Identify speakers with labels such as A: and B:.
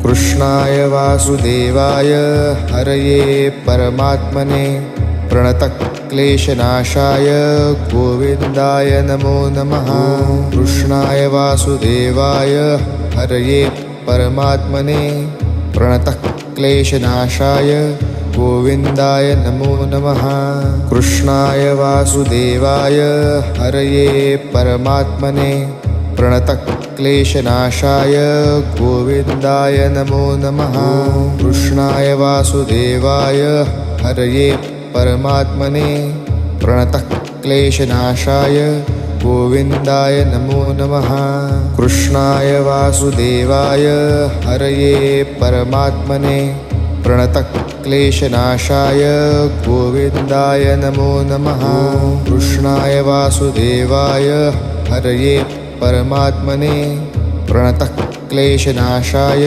A: कृष्णाय वासुदेवाय हरये परमात्मने प्रणतक्लेशनाशाय गोविन्दाय नमो नमः। कृष्णाय वासुदेवाय हरये परमात्मने प्रणतक्लेशनाशाय गोविन्दाय नमो नमः। कृष्णाय वासुदेवाय हरये परमात्मने प्रणतक्लेशनाशाय गोविन्दाय नमो नमः। कृष्णाय वासुदेवाय हरये परमात्मने प्रणतक्लेशनाशाय गोविन्दाय नमो नमः। कृष्णाय वासुदेवाय हरये परमात्मने प्रणतक्लेशनाशाय गोविन्दाय नमो नमः। कृष्णाय वासुदेवाय हरये परमात्मने प्रणतक्लेशनाशाय